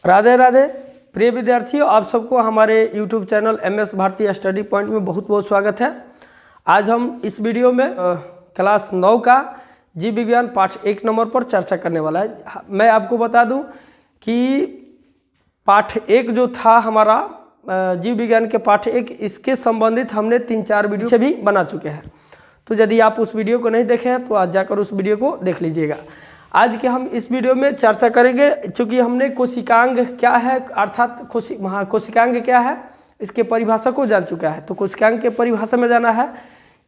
राधे राधे प्रिय विद्यार्थियों, आप सबको हमारे YouTube channel MS Bharati study point में बहुत बहुत स्वागत है। आज हम इस वीडियो में क्लास 9 का जीव विज्ञान पाठ 1 नंबर पर चर्चा करने वाला है। मैं आपको बता दूं कि पाठ 1 जो था हमारा जीव विज्ञान के पाठ 1, इसके संबंधित हमने 3-4 वीडियो से भी बना चुके हैं। तो यदि आप उस वीडियो को नहीं देखे हैं तो आज जाकर उस वीडियो को देख लीजिएगा। आज के हम इस वीडियो में चर्चा करेंगे, चूँकि हमने कोशिकांग क्या है अर्थात कोशिकांग क्या है इसके परिभाषा को जान चुका है। तो कोशिकांग के परिभाषा में जाना है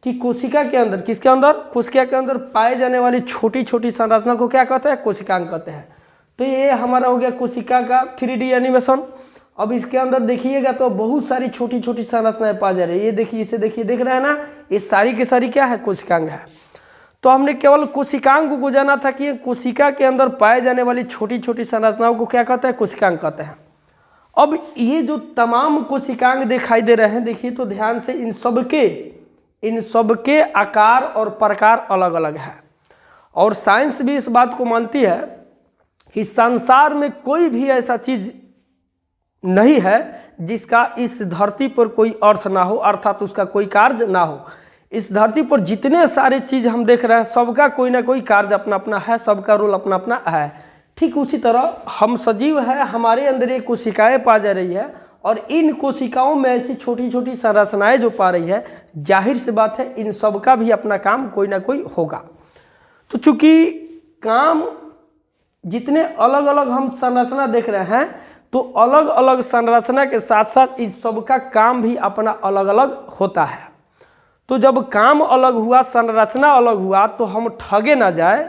कि कोशिका के अंदर, किसके अंदर, कोशिका के अंदर पाए जाने वाली छोटी छोटी संरचना को क्या कहते हैं, कोशिकांग कहते हैं। तो ये हमारा हो गया कोशिका का 3D एनिमेशन। अब इसके अंदर देखिएगा तो बहुत सारी छोटी छोटी संरचनाएं पाई जा रही है। ये देखिए, इसे देखिए, देख रहे हैं ना, ये सारी की सारी क्या है, कोशिकांग है। तो हमने केवल कोशिकांग को जाना था कि कोशिका के अंदर पाए जाने वाली छोटी छोटी संरचनाओं को क्या कहते हैं, कोशिकांग कहते हैं। अब ये जो तमाम कोशिकांग दिखाई दे रहे हैं, देखिए तो ध्यान से, इन सबके आकार और प्रकार अलग अलग है। और साइंस भी इस बात को मानती है कि संसार में कोई भी ऐसा चीज नहीं है जिसका इस धरती पर कोई अर्थ ना हो, अर्थात उसका कोई कार्य ना हो। इस धरती पर जितने सारे चीज हम देख रहे हैं, सबका कोई ना कोई कार्य अपना अपना है, सबका रोल अपना अपना है। ठीक उसी तरह हम सजीव है, हमारे अंदर एक कोशिकाएं पा जा रही है और इन कोशिकाओं में ऐसी छोटी छोटी संरचनाएं जो पा रही है, जाहिर सी बात है इन सबका भी अपना काम कोई ना कोई होगा। तो चूंकि काम जितने अलग अलग हम संरचना देख रहे हैं, तो अलग अलग संरचना के साथ साथ इन सबका काम भी अपना अलग अलग होता है। तो जब काम अलग हुआ, संरचना अलग हुआ, तो हम ठगे ना जाए।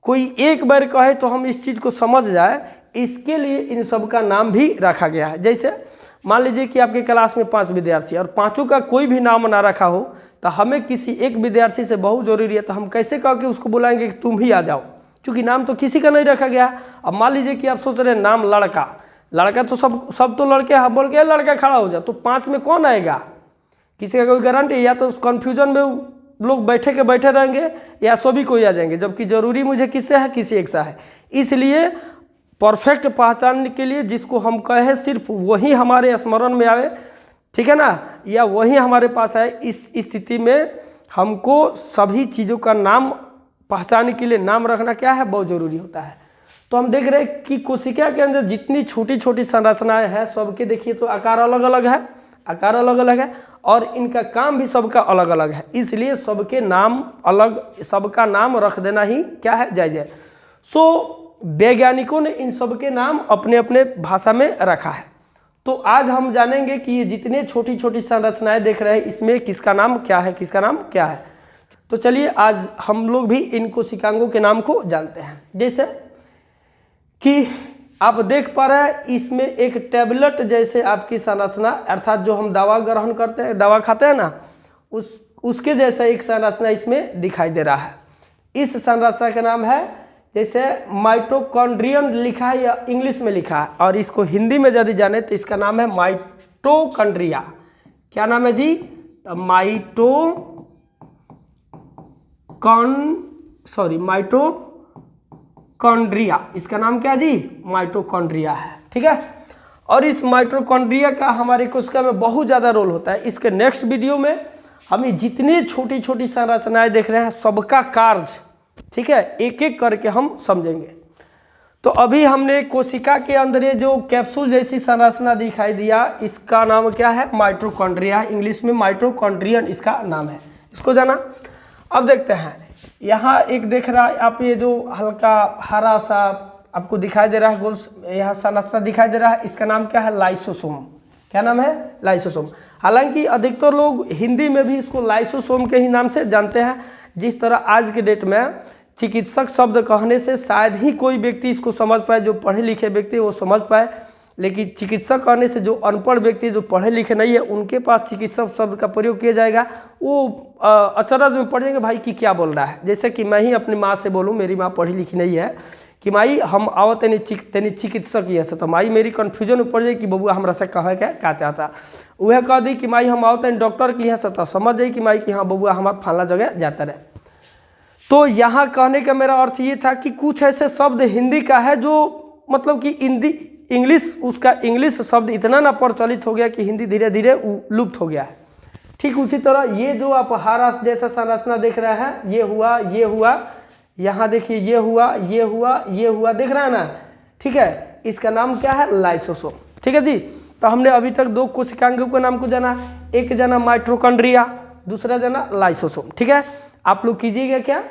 कोई एक बार कहे तो हम इस चीज़ को समझ जाए, इसके लिए इन सब का नाम भी रखा गया है। जैसे मान लीजिए कि आपके क्लास में 5 विद्यार्थी और पांचों का कोई भी नाम ना रखा हो, तो हमें किसी एक विद्यार्थी से बहुत जरूरी है, तो हम कैसे कह के उसको बुलाएंगे कि तुम ही आ जाओ, क्योंकि नाम तो किसी का नहीं रखा गया। अब मान लीजिए कि आप सोच रहे हैं नाम लड़का तो सब तो लड़के, हम बोल के लड़का खड़ा हो जाए, तो 5 में कौन आएगा, किसी का कोई गारंटी? या तो कन्फ्यूजन में लोग बैठे रहेंगे या सभी कोई आ जाएंगे, जबकि जरूरी मुझे किससे है, किसी एक सा है। इसलिए परफेक्ट पहचानने के लिए जिसको हम कहें सिर्फ वही हमारे स्मरण में आवे, ठीक है ना, या वही हमारे पास आए, इस स्थिति में हमको सभी चीज़ों का नाम पहचानने के लिए नाम रखना क्या है, बहुत ज़रूरी होता है। तो हम देख रहे हैं कि कोशिका के अंदर जितनी छोटी छोटी संरचनाएं हैं, सबके देखिए तो आकार अलग अलग है और इनका काम भी सबका अलग अलग है। इसलिए सबके नाम अलग, सबका नाम रख देना ही क्या है, जायज़ है। सो वैज्ञानिकों ने इन सबके नाम अपने अपने भाषा में रखा है। तो आज हम जानेंगे कि ये जितने छोटी छोटी संरचनाएं देख रहे हैं, इसमें किसका नाम क्या है, किसका नाम क्या है। तो चलिए आज हम लोग भी इन कोशिकांगों के नाम को जानते हैं। जैसे कि आप देख पा रहे हैं, इसमें एक टैबलेट जैसे आपकी संरचना, अर्थात जो हम दवा ग्रहण करते हैं, दवा खाते हैं ना, उसके जैसा एक संरचना इसमें दिखाई दे रहा है। इस संरचना का नाम है, जैसे माइटोकॉन्ड्रियन लिखा है या इंग्लिश में लिखा है, और इसको हिंदी में यदि जाने तो इसका नाम है माइटोकॉन्ड्रिया। क्या नाम है जी? माइटोकॉन्ड्रिया, इसका नाम क्या जी? माइटोकॉन्ड्रिया है, ठीक है। और इस माइटोकॉन्ड्रिया का हमारे कोशिका में बहुत ज़्यादा रोल होता है। इसके नेक्स्ट वीडियो में हमें जितनी छोटी छोटी संरचनाएं देख रहे हैं, सबका कार्य, ठीक है, एक एक करके हम समझेंगे। तो अभी हमने कोशिका के अंदर ये जो कैप्सूल जैसी संरचना दिखाई दिया, इसका नाम क्या है? माइटोकॉन्ड्रिया, इंग्लिश में माइटोकॉन्ड्रियन इसका नाम है। इसको जाना। अब देखते हैं, यहाँ एक देख रहा है आप, ये जो हल्का हरा सा आपको दिखाई दे रहा है गोल, यहाँ संरचना दिखाई दे रहा है, इसका नाम क्या है? लाइसोसोम। क्या नाम है? लाइसोसोम। हालांकि अधिकतर लोग हिंदी में भी इसको लाइसोसोम के ही नाम से जानते हैं। जिस तरह आज के डेट में चिकित्सक शब्द कहने से शायद ही कोई व्यक्ति इसको समझ पाए, जो पढ़े लिखे व्यक्ति वो समझ पाए, लेकिन चिकित्सक कहने से जो अनपढ़ व्यक्ति, जो पढ़े लिखे नहीं है, उनके पास चिकित्सक शब्द का प्रयोग किया जाएगा, वो अचरज में पड़ जाएंगे, भाई कि क्या बोल रहा है। जैसे कि मैं ही अपनी माँ से बोलूँ, मेरी माँ पढ़ी लिखी नहीं है, कि माई हम आओ तेनी चिकित्सक ही है, तो माई मेरी कन्फ्यूजन में पड़ जाए कि बबुआ हमरा से कहे क्या चाहता। वह कह दी कि माई हम आओ तेनी डॉक्टर की है, तो समझ जाए कि माई कि हाँ बबुआ हमारा फलाना जगह जाता रहे। तो यहाँ कहने का मेरा अर्थ ये था कि कुछ ऐसे शब्द हिंदी का है जो मतलब कि हिंदी इंग्लिश, उसका इंग्लिश शब्द इतना ना प्रचलित हो गया कि हिंदी धीरे धीरे लुप्त हो गया है। ठीक उसी तरह ये जो आप हारास जैसा संरचना देख रहे हैं, ये हुआ, यहाँ देखिए ये हुआ, देख रहा है ना, ठीक है, इसका नाम क्या है, लाइसोसोम। ठीक है जी। तो हमने अभी तक 2 कोशिकांगों के नाम को जाना, एक जाना माइटोकॉन्ड्रिया, दूसरा जाना लाइसोसोम। ठीक है, आप लोग कीजिएगा क्या,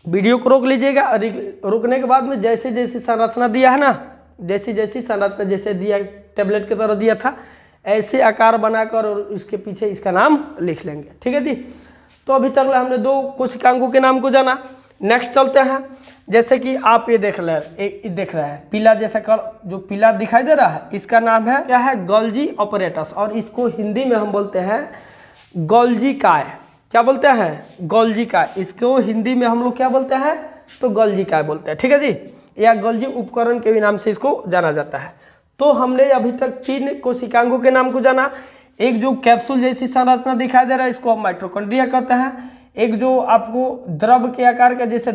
वीडियो को रोक लीजिएगा, रोकने के बाद में जैसे जैसी संरचना दिया है ना, जैसी संरचना जैसे दिया टेबलेट की तरह दिया था, ऐसे आकार बनाकर और उसके पीछे इसका नाम लिख लेंगे। ठीक है जी। तो अभी तक हमने 2 कोशिकांगों के नाम को जाना। नेक्स्ट चलते हैं, जैसे कि आप ये देख रहे हैं पीला जैसा जो पीला दिखाई दे रहा है, इसका नाम है क्या है, गोल्जी ऑपरेटस, और इसको हिंदी में हम बोलते हैं गोल्जी काय। क्या बोलते हैं, गोल्जी काय। इसको हिंदी में हम लोग क्या बोलते हैं, तो गोल्जी काय बोलते हैं। ठीक है जी, या गोल्जी उपकरण के भी नाम से इसको जाना जाता है। तो हमने अभी तक 3 कोशिकांगों के नाम को जाना। एक जो कैप्सूल जैसी संरचना दिखाई दे रहा है, इसको हम माइटोकॉन्ड्रिया कहते हैं। एक जो आपको द्रव के आकार का, जैसे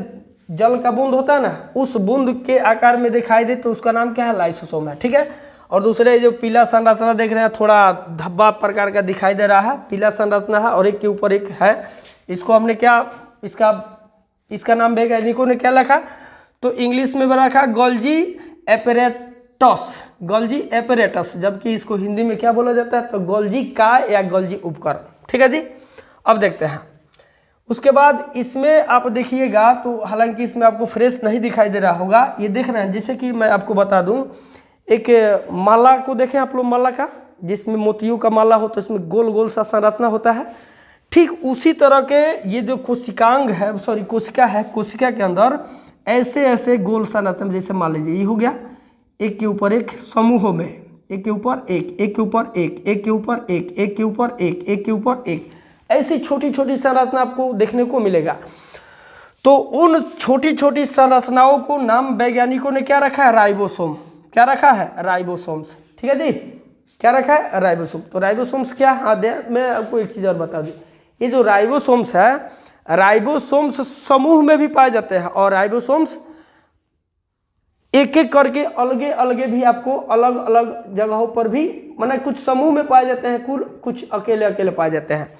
जल का बूंद होता है ना, उस बूंद के आकार में दिखाई दे तो उसका नाम क्या है, लाइसोसोम है। ठीक है। और दूसरे जो पीला संरचना देख रहे हैं, थोड़ा धब्बा प्रकार का दिखाई दे रहा है, पीला संरचना है और एक के ऊपर एक है, इसको हमने क्या, इसका नाम वैज्ञानिकों ने क्या लिखा, तो इंग्लिश में रखा गोल्जी एपरेटस, गोल्जी एपरेटस, जबकि इसको हिंदी में क्या बोला जाता है, तो गोल्जी काय या गोल्जी उपकरण। ठीक है जी। अब देखते हैं उसके बाद इसमें आप देखिएगा तो हालांकि इसमें आपको फ्रेश नहीं दिखाई दे रहा होगा, ये देख रहे हैं, जैसे कि मैं आपको बता दूं, एक माला को देखें आप लोग, माला का जिसमें मोतियों का माला हो, तो इसमें गोल गोल सा संरचना होता है। ठीक उसी तरह के ये जो कोशिकांग है, सॉरी कोशिका है, कोशिका के अंदर ऐसे ऐसे गोल संरचना, जैसे मान लीजिए ये हो गया, एक के ऊपर एक समूहों में, एक के ऊपर एक, एक के ऊपर एक, एक के ऊपर एक, एक के ऊपर एक, एक के ऊपर एक, ऐसी छोटी छोटी संरचना आपको देखने को मिलेगा। तो उन छोटी छोटी संरचनाओं को नाम वैज्ञानिकों ने क्या रखा है, राइबोसोम। क्या रखा है, राइबोसोम्स। ठीक है जी, क्या रखा है, राइबोसोम। तो राइबोसोम्स क्या, हाँ मैं आपको एक चीज़ और बता दूँ, ये जो राइबोसोम्स है, राइबोसोम्स समूह में भी पाए जाते हैं, और राइबोसोम्स एक एक करके अलगे अलगे भी आपको अलग अलग जगहों पर भी, माने कुछ समूह में पाए जाते हैं, कुछ अकेले अकेले पाए जाते हैं।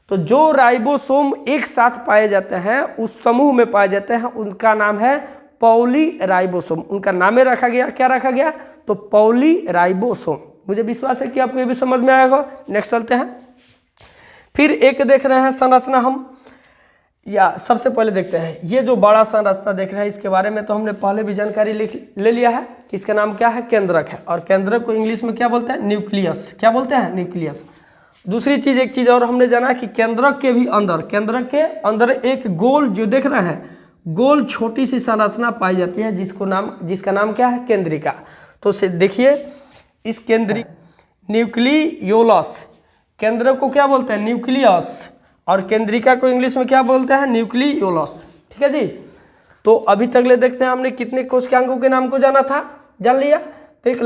तो जो राइबोसोम एक साथ पाए जाते हैं, उस समूह में पाए जाते हैं, उनका नाम है पॉली राइबोसोम। उनका नाम रखा गया, क्या रखा गया, तो पॉली राइबोसोम। मुझे विश्वास है कि आपको ये भी समझ में आएगा। नेक्स्ट चलते हैं, फिर एक देख रहे हैं संरचना हम, या सबसे पहले देखते हैं ये जो बड़ा संरचना देख रहे हैं, इसके बारे में तो हमने पहले भी जानकारी ले लिया है कि इसका नाम क्या है, केंद्रक है, और केंद्रक को इंग्लिश में क्या बोलते हैं, न्यूक्लियस। क्या बोलते हैं, न्यूक्लियस। दूसरी चीज, एक चीज और हमने जाना कि केंद्रक के भी अंदर, केंद्रक के अंदर एक गोल जो देख रहे हैं, गोल छोटी सी संरचना पाई जाती है, जिसका नाम क्या है, केंद्रिका। तो देखिए इस न्यूक्लियोलस, केंद्रक को क्या बोलते हैं, न्यूक्लियस, और केंद्रिका को इंग्लिश में क्या बोलते हैं, न्यूक्लियोलस। ठीक है जी। तो अभी तक ले देखते हैं हमने कितने कोशिकांगों के नाम को जाना था, जान लिया। तो एक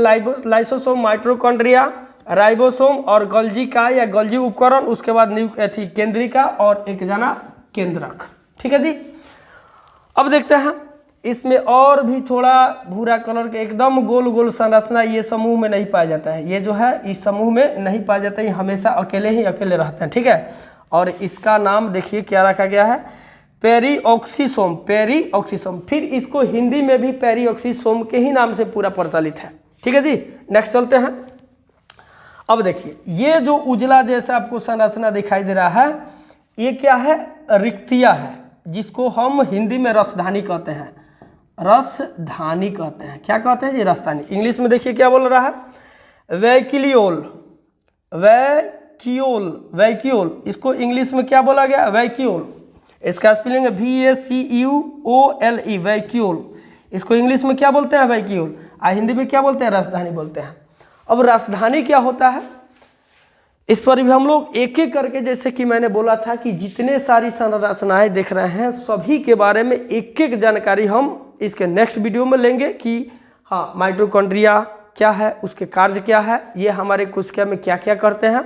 लाइसोसोम, माइटोकॉन्ड्रिया, राइबोसोम और गोल्जी काय या गोल्जी उपकरण, उसके बाद केंद्रिका और एक जाना केंद्रक। ठीक है जी। अब देखते हैं इसमें और भी थोड़ा भूरा कलर के एकदम गोल गोल संरचना, ये समूह में नहीं पाया जाता है, ये जो है इस समूह में नहीं पाया जाता है, ये हमेशा अकेले ही अकेले रहते हैं। ठीक है। और इसका नाम देखिए क्या रखा गया है, पेरीऑक्सीसोम, पेरीऑक्सीसोम। फिर इसको हिंदी में भी पेरीऑक्सीसोम के ही नाम से पूरा प्रचलित है। ठीक है जी। नेक्स्ट चलते हैं। अब देखिए ये जो उजला जैसा आपको संरचना दिखाई दे रहा है, ये क्या है, रिक्तिया है, जिसको हम हिंदी में रसधानी कहते हैं, रसधानी कहते हैं। क्या कहते हैं जी, रसधानी। इंग्लिश में देखिए क्या बोल रहा है, वैक्यूल, वैक्यूल, इसको इंग्लिश में क्या बोला गया, वैक्यूल। इसका स्पेलिंग है VACUOLE, वैक्यूल। इसको इंग्लिश में क्या बोलते हैं, वैक्यूल, और हिंदी में क्या बोलते हैं, रसधानी बोलते हैं। अब रसधानी क्या होता है, इस पर भी हम लोग एक एक करके, जैसे कि मैंने बोला था कि जितने सारी संरचनाएं देख रहे हैं, सभी के बारे में एक एक जानकारी हम इसके नेक्स्ट वीडियो में लेंगे कि हाँ माइटोकॉन्ड्रिया क्या है, उसके कार्य क्या है, ये हमारे कोशिका में क्या क्या करते हैं,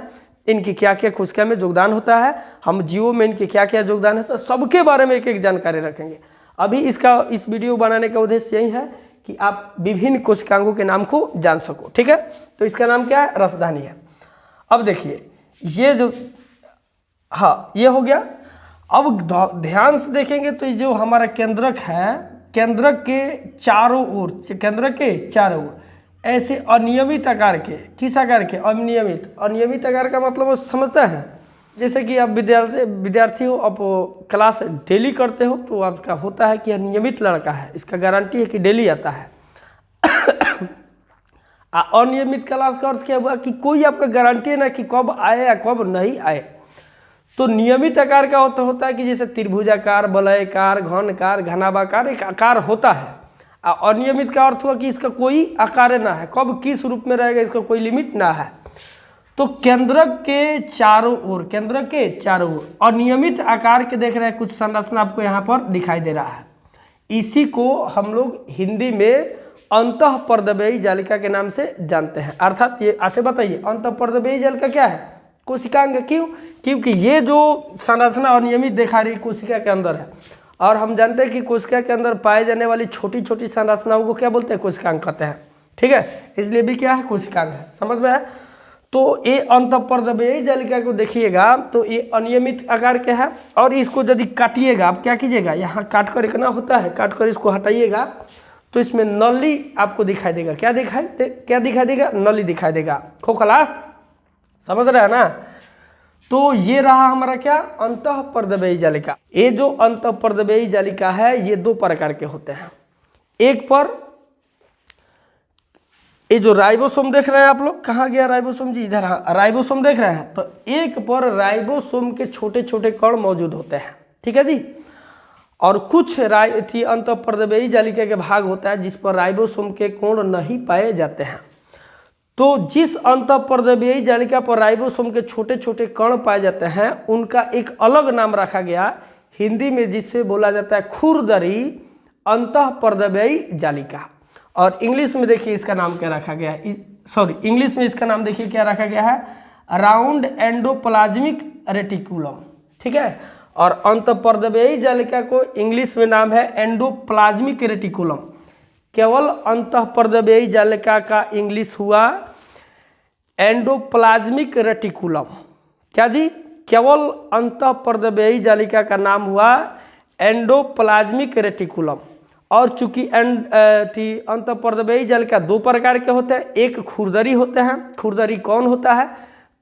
इनकी क्या क्या कोशिका में योगदान होता है, हम जीवों में इनके क्या क्या योगदान होता है, सबके बारे में एक एक जानकारी रखेंगे। अभी इस वीडियो बनाने का उद्देश्य यही है कि आप विभिन्न कोशिकांगों के नाम को जान सको। ठीक है, तो इसका नाम क्या है, रसधानी है। अब देखिए ये जो, हाँ ये हो गया। अब ध्यान से देखेंगे तो ये जो हमारा केंद्रक है, केंद्रक के चारों ओर ऐसे अनियमित आकार के, किस आकार के, अनियमित आकार का मतलब वो समझता है। जैसे कि आप विद्यार्थी हो, आप क्लास डेली करते हो तो आपका होता है कि यह नियमित लड़का है, इसका गारंटी है कि डेली आता है। अनियमित क्लास का अर्थ क्या हुआ कि कोई आपका गारंटी है ना कि कब आए या कब नहीं आए। तो नियमित आकार का होता है कि जैसे त्रिभुजाकार, वलयाकार, घनकार, घनाभाकार एक आकार होता है। अनियमित का अर्थ हुआ कि इसका कोई आकार ना है, कब किस रूप में रहेगा इसका कोई लिमिट ना है। तो केंद्रक के चारों ओर अनियमित आकार के देख रहे हैं कुछ संरचना आपको यहाँ पर दिखाई दे रहा है। इसी को हम लोग हिंदी में अंतःपर्दवेयी जालिका के नाम से जानते हैं। अर्थात ये, अच्छा बताइए, अंतःपर्दवेयी जालिका क्या है, कोशिकांग। क्यों? क्योंकि ये जो संरचना अनियमित दिखा रही कोशिका के अंदर है, और हम जानते हैं कि कोशिका के अंदर पाए जाने वाली छोटी छोटी संरचनाओं को क्या बोलते हैं, कोशिकांग कहते हैं। ठीक है, इसलिए भी क्या है, कोशिकांग है। समझ में आया? तो ये अंतःपर्दवेयी जालिका को देखिएगा तो ये अनियमित आकार के है, और इसको यदि काटिएगा, आप क्या कीजिएगा, यहाँ काट कर इतना होता है, काट कर इसको हटाइएगा तो इसमें नली आपको दिखाई देगा। क्या दिखाई देगा, नली दिखाई देगा, खोखला। समझ रहे हैं ना? तो ये रहा हमारा क्या, अंतःपर्दवेयी जालिका। ये जो अंतःपर्दवेयी जालिका है ये दो प्रकार के होते हैं। एक पर ये जो राइबोसोम देख रहे हैं आप लोग, कहाँ गया राइबोसोम जी, इधर। हाँ, राइबोसोम देख रहे हैं, तो एक पर राइबोसोम के छोटे छोटे कण मौजूद होते हैं। ठीक है जी। और कुछ अंतःपर्दवेयी जालिका के भाग होता है जिस पर राइबोसोम के कोण नहीं पाए जाते हैं। तो जिस अंतःपर्दवेयी जालिका पर राइबोसोम के छोटे छोटे कण पाए जाते हैं उनका एक अलग नाम रखा गया हिंदी में, जिससे बोला जाता है खुरदरी अंतःपर्दवेयी जालिका। और इंग्लिश में देखिए इसका नाम क्या रखा गया है, इंग्लिश में इसका नाम देखिए क्या रखा गया है, राउंड एंडोप्लाज्मिक रेटिकुलम। ठीक है, और अंतःपर्दवेयी जालिका को इंग्लिश में नाम है एंडोप्लाज्मिक रेटिकुलम। केवल अंतःपर्दवेयी जालिका का इंग्लिश हुआ एंडोप्लाज्मिक रेटिकुलम। क्या जी? केवल अंतःपर्दवेयी जालिका का नाम हुआ एंडोप्लाज्मिक रेटिकुलम। और चूंकि अंतःपर्दवेयी जालिका दो प्रकार के होते हैं, एक खुरदरी होते हैं। खुरदरी कौन होता है,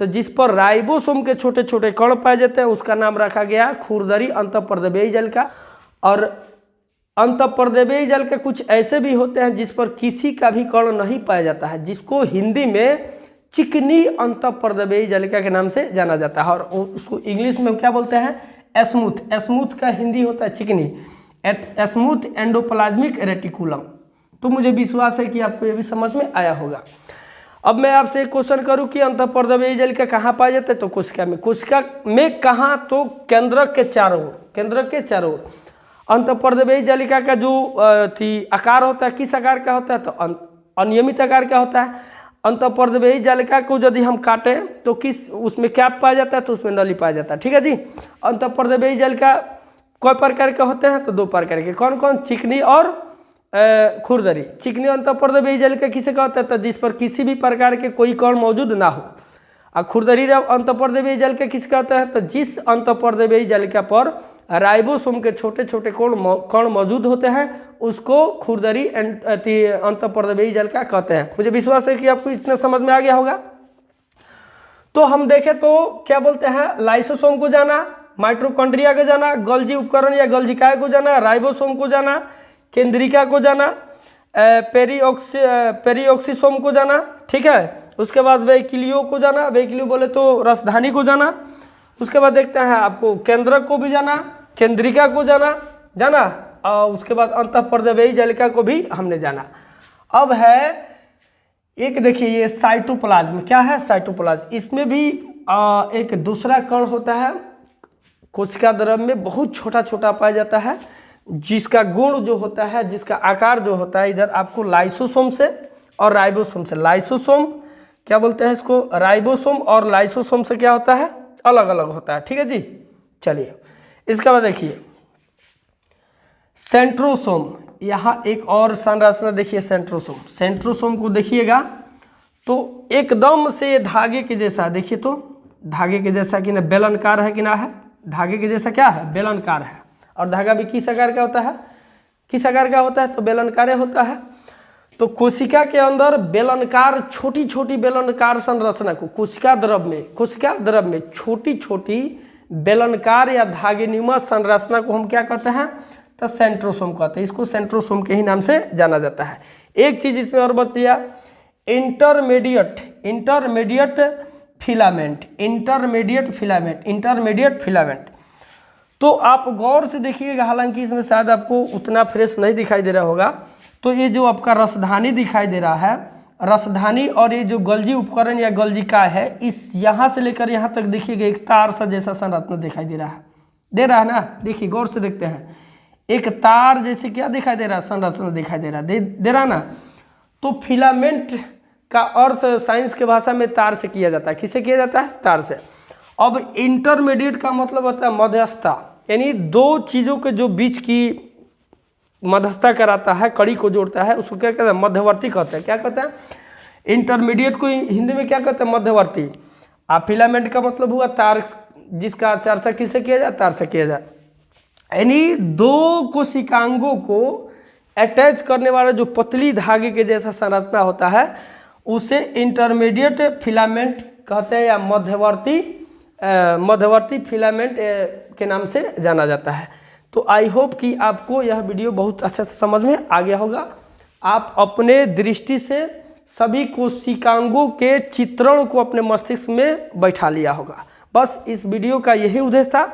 तो जिस पर राइबोसोम के छोटे छोटे कण पाए जाते हैं उसका नाम रखा गया खुरदरी अंतःपर्दवेयी जालिका। और अंतःपर्दवेयी जालिका कुछ ऐसे भी होते हैं जिस पर किसी का भी कण नहीं पाया जाता है, जिसको हिंदी में चिकनी अंतःपर्दवेयी जालिका के नाम से जाना जाता है। और उसको इंग्लिश में क्या बोलते हैं, एस्मूथ। एस्मूथ का हिंदी होता है चिकनी, एस्मूथ एंडोप्लाज्मिक रेटिकुलम। तो मुझे विश्वास है कि आपको ये भी समझ में आया होगा। अब मैं आपसे एक क्वेश्चन करूं कि अंतःपर्दवेयी जालिका कहाँ पाया जाता है, तो कोशिका में कहाँ, तो केंद्रक के चारों ओर। अंतःपर्दवेयी जालिका का जो आकार होता है किस आकार का होता है, तो अनियमित आकार का होता है। अंतःपर्दवेयी जालिका को यदि हम काटें तो किस, उसमें क्या पाया जाता है, तो उसमें नली पाया जाता है। ठीक है जी। अंतःपर्दवेयी जालिका कई प्रकार के होते हैं, तो दो प्रकार के। कौन कौन? चिकनी और खुरदरी। चिकनी अंतःपर्दवेयी जालिका किसे कहते हैं, तो जिस पर किसी भी प्रकार के कोई कण मौजूद ना हो। और खुरदरी अंतःपर्दवेयी जालिका किसे कहते हैं, तो जिस अंतःपर्दवेयी जालिका पर राइबोसोम के छोटे छोटे कण मौजूद होते हैं उसको खुरदरी अंतःपर्दवेयी जालिका कहते हैं। मुझे विश्वास है कि आपको इतना समझ में आ गया होगा। तो हम देखें तो क्या बोलते हैं, लाइसोसोम को जाना, माइटोकॉन्ड्रिया को जाना, गोल्जी उपकरण या गोल्जिकाय को जाना, राइबोसोम को जाना, केंद्रिका को जाना, पेरिऑक्सीसोम को जाना। ठीक है, उसके बाद वेइकिलियो को जाना, वेइकिलियो बोले तो रसधानी को जाना। उसके बाद देखते हैं आपको केंद्रक को भी जाना, केंद्रिका को जाना और उसके बाद अंतःपर्दवेयी जालिका को भी हमने जाना। अब है एक, देखिए ये साइटोप्लाज्म। क्या है? साइटोप्लाज्म। इसमें भी एक दूसरा कण होता है, कोशिका द्रव में बहुत छोटा छोटा पाया जाता है, जिसका गुण जो होता है, जिसका आकार जो होता है, इधर आपको लाइसोसोम से और राइबोसोम से, लाइसोसोम क्या बोलते हैं इसको, राइबोसोम और लाइसोसोम से क्या होता है, अलग अलग होता है। ठीक है जी। चलिए इसके बाद देखिए सेंट्रोसोम। यहाँ एक और संरचना देखिए सेंट्रोसोम। सेंट्रोसोम को देखिएगा तो एकदम से धागे के जैसा, देखिए तो धागे के जैसा कि ना बेलनकार है कि ना है, धागे के जैसा क्या है, बेलनकार है। और धागा भी किस आकार का होता है, किस आकार का होता है, तो बेलनकार होता है। तो कोशिका के अंदर बेलनकार, छोटी छोटी बेलनकार संरचना को कोशिका द्रव में छोटी छोटी बेलनकार या धागेनुमा संरचना को हम क्या कहते हैं, तो सेंट्रोसोम कहते हैं। इसको सेंट्रोसोम के ही नाम से जाना जाता है। एक चीज इसमें और बच गया, इंटरमीडिएट फिलामेंट। तो आप गौर से देखिएगा, हालांकि इसमें शायद आपको उतना फ्रेश नहीं दिखाई दे रहा होगा। तो ये जो आपका रसधानी दिखाई दे रहा है, रसधानी और ये जो गल्जी उपकरण या गल्जिका है, इस यहाँ से लेकर यहाँ तक देखिएगा एक तार सा जैसा संरचना दिखाई दे रहा है ना। देखिए गौर से देखते हैं, एक तार जैसे क्या दिखाई दे रहा है, संरचना दिखाई दे रहा ना। तो फिलामेंट का अर्थ साइंस के भाषा में तार से किया जाता है। किससे किया जाता है, तार से। अब इंटरमीडिएट का मतलब होता है मध्यस्थता, यानी दो चीज़ों के जो बीच की मध्यस्थता कराता है, कड़ी को जोड़ता है, उसको क्या कहते हैं, मध्यवर्ती कहते हैं। क्या कहते हैं, इंटरमीडिएट को हिंदी में क्या कहते हैं, मध्यवर्ती। आप फिलामेंट का मतलब हुआ तार, जिसका चर्चा किससे किया जाए, तार से किया जाए। यानी दो कोशिकांगों को अटैच करने वाला जो पतली धागे के जैसा संरचना होता है, उसे इंटरमीडिएट फिलामेंट कहते हैं या मध्यवर्ती फिलामेंट के नाम से जाना जाता है। तो आई होप कि आपको यह वीडियो बहुत अच्छे से समझ में आ गया होगा। आप अपने दृष्टि से सभी कोशिकांगों के चित्रण को अपने मस्तिष्क में बैठा लिया होगा। बस इस वीडियो का यही उद्देश्य था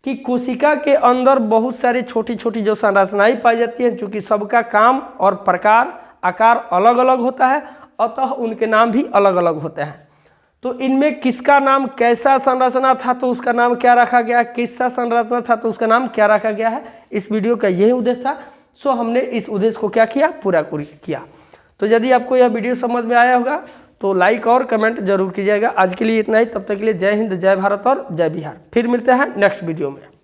कि कोशिका के अंदर बहुत सारी छोटी छोटी जो संरचनाएं पाई जाती हैं, चूँकि सबका काम और प्रकार आकार अलग अलग होता है, अतः उनके नाम भी अलग अलग होते हैं। तो इनमें किसका नाम कैसा संरचना था तो उसका नाम क्या रखा गया, किसका संरचना था तो उसका नाम क्या रखा गया है, इस वीडियो का यही उद्देश्य था। सो हमने इस उद्देश्य को क्या किया, पूरा किया। तो यदि आपको यह वीडियो समझ में आया होगा तो लाइक और कमेंट जरूर कीजिएगा। आज के लिए इतना ही, तब तक के लिए जय हिंद, जय भारत और जय बिहार। फिर मिलते हैं नेक्स्ट वीडियो में।